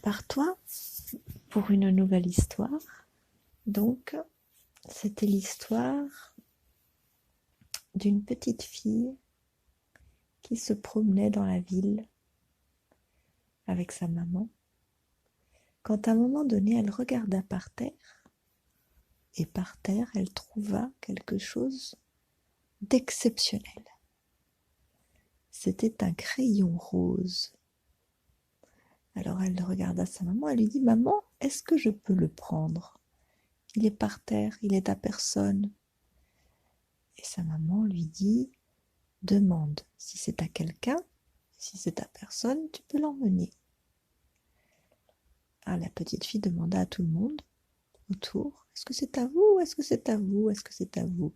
Prépare-toi pour une nouvelle histoire. Donc, c'était l'histoire d'une petite fille qui se promenait dans la ville avec sa maman. Quand à un moment donné, elle regarda par terre, et par terre, elle trouva quelque chose d'exceptionnel. C'était un crayon rose. Alors elle regarda sa maman, elle lui dit « Maman, est-ce que je peux le prendre ? Il est par terre, il est à personne. » Et sa maman lui dit « Demande si c'est à quelqu'un, si c'est à personne, tu peux l'emmener. » Alors la petite fille demanda à tout le monde autour « Est-ce que c'est à vous ? Est-ce que c'est à vous ? Est-ce que c'est à vous ?»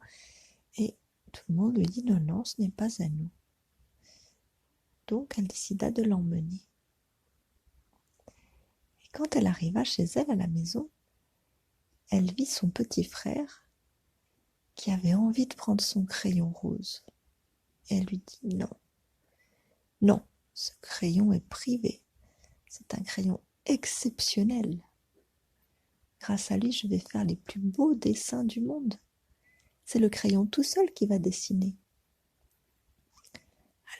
Et tout le monde lui dit « Non, non, ce n'est pas à nous. » Donc elle décida de l'emmener. Et quand elle arriva chez elle à la maison, elle vit son petit frère qui avait envie de prendre son crayon rose. Et elle lui dit « Non, non, ce crayon est privé. C'est un crayon exceptionnel. Grâce à lui, je vais faire les plus beaux dessins du monde. C'est le crayon tout seul qui va dessiner. »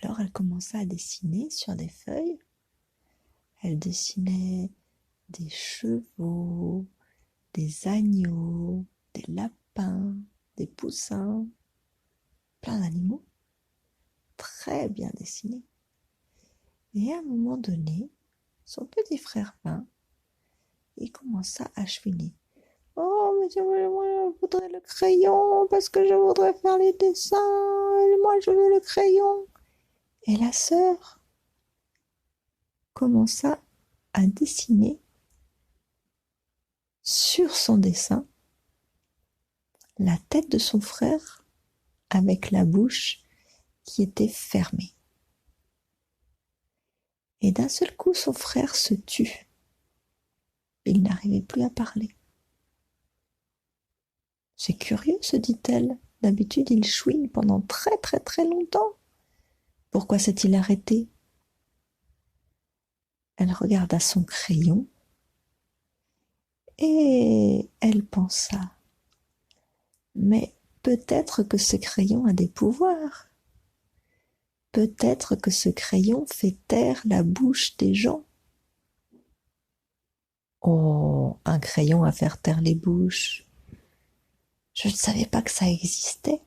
Alors elle commença à dessiner sur des feuilles. Elle dessinait des chevaux, des agneaux, des lapins, des poussins, plein d'animaux, très bien dessinés. Et à un moment donné, son petit frère vint, il commença à chouiner. « Oh, mais moi, je voudrais le crayon parce que je voudrais faire les dessins. Et moi, je veux le crayon. » Et la sœur commença à dessiner sur son dessin la tête de son frère avec la bouche qui était fermée. Et d'un seul coup, son frère se tut. Il n'arrivait plus à parler. « C'est curieux, se dit-elle. D'habitude, il chouine pendant très très très longtemps. Pourquoi s'est-il arrêté ?» Elle regarda son crayon et elle pensa « Mais peut-être que ce crayon a des pouvoirs. Peut-être que ce crayon fait taire la bouche des gens. » Oh, un crayon à faire taire les bouches. Je ne savais pas que ça existait.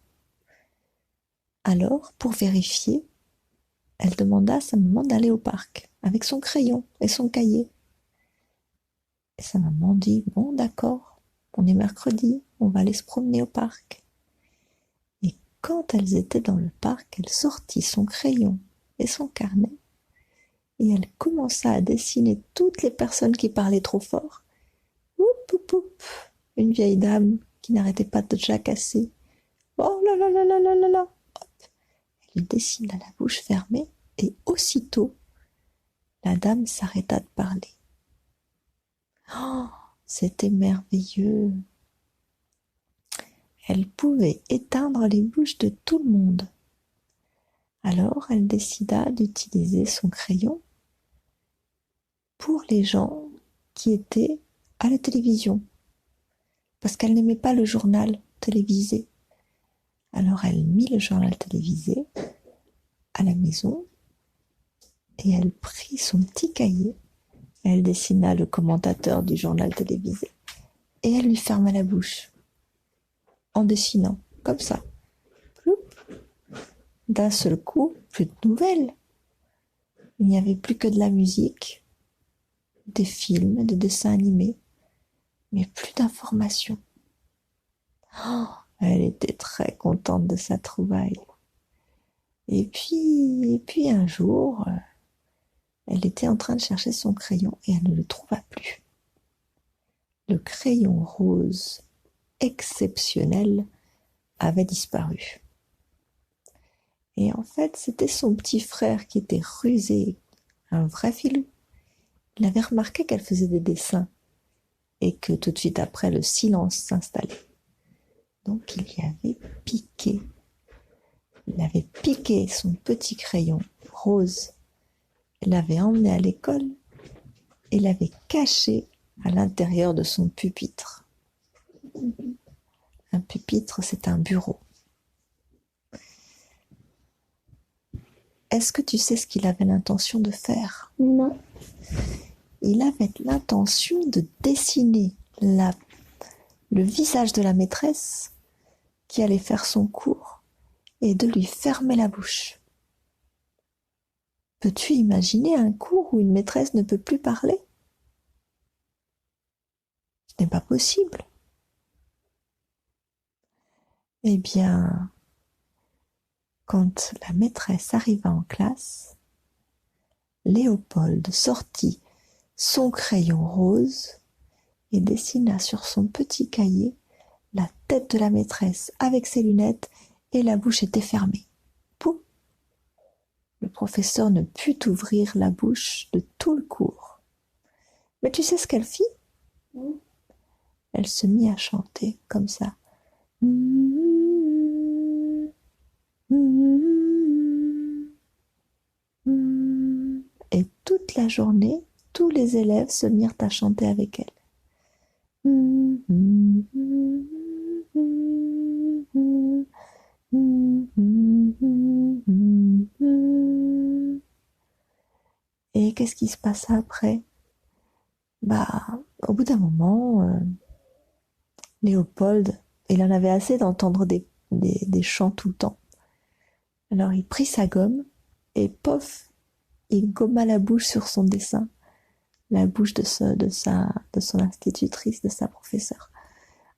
Alors, pour vérifier, elle demanda à sa maman d'aller au parc avec son crayon et son cahier. Et sa maman dit « Bon, d'accord, on est mercredi, on va aller se promener au parc. » Et quand elles étaient dans le parc, elle sortit son crayon et son carnet et elle commença à dessiner toutes les personnes qui parlaient trop fort. Oup, oup, oup, une vieille dame qui n'arrêtait pas de jacasser. Oh là là là là là là là. Hop. Elle dessina la bouche fermée et aussitôt, la dame s'arrêta de parler. Oh, c'était merveilleux. Elle pouvait éteindre les bouches de tout le monde. Alors, elle décida d'utiliser son crayon pour les gens qui étaient à la télévision, parce qu'elle n'aimait pas le journal télévisé. Alors, elle mit le journal télévisé à la maison et elle prit son petit cahier. Elle dessina le commentateur du journal télévisé et elle lui ferma la bouche en dessinant, comme ça. D'un seul coup, plus de nouvelles. Il n'y avait plus que de la musique, des films, des dessins animés, mais plus d'informations. Oh, elle était très contente de sa trouvaille. Et puis un jour, elle était en train de chercher son crayon et elle ne le trouva plus. Le crayon rose exceptionnel avait disparu. Et en fait, c'était son petit frère qui était rusé, un vrai filou. Il avait remarqué qu'elle faisait des dessins et que tout de suite après, le silence s'installait. Donc, il y avait piqué. Il avait piqué son petit crayon rose. Il l'avait emmené à l'école et l'avait caché à l'intérieur de son pupitre. Un pupitre, c'est un bureau. Est-ce que tu sais ce qu'il avait l'intention de faire? Non. Il avait l'intention de dessiner le visage de la maîtresse qui allait faire son cours et de lui fermer la bouche. Peux-tu imaginer un cours où une maîtresse ne peut plus parler? Ce n'est pas possible. Eh bien, quand la maîtresse arriva en classe, Léopold sortit son crayon rose et dessina sur son petit cahier la tête de la maîtresse avec ses lunettes et la bouche était fermée. Poum! Le professeur ne put ouvrir la bouche de tout le cours. Mais tu sais ce qu'elle fit? Elle se mit à chanter comme ça. Et toute la journée, tous les élèves se mirent à chanter avec elle. Et qu'est-ce qui se passa après? Au bout d'un moment, Léopold, il en avait assez d'entendre des chants tout le temps. Alors il prit sa gomme et pof, il gomma la bouche sur son dessin, la bouche de son institutrice, de sa professeure.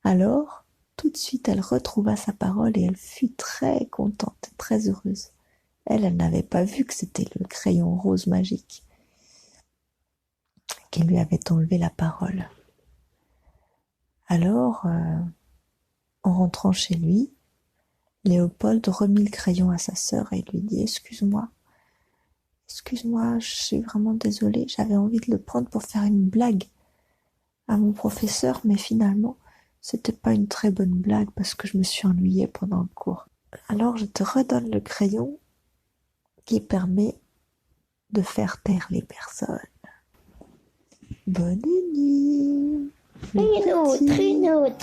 Alors, tout de suite, elle retrouva sa parole et elle fut très contente, très heureuse. Elle n'avait pas vu que c'était le crayon rose magique qui lui avait enlevé la parole. Alors, en rentrant chez lui, Léopold remit le crayon à sa sœur et lui dit « Excuse-moi, je suis vraiment désolée, j'avais envie de le prendre pour faire une blague à mon professeur, mais finalement, c'était pas une très bonne blague parce que je me suis ennuyée pendant le cours. Alors je te redonne le crayon qui permet de faire taire les personnes. Bonne nuit. Trino.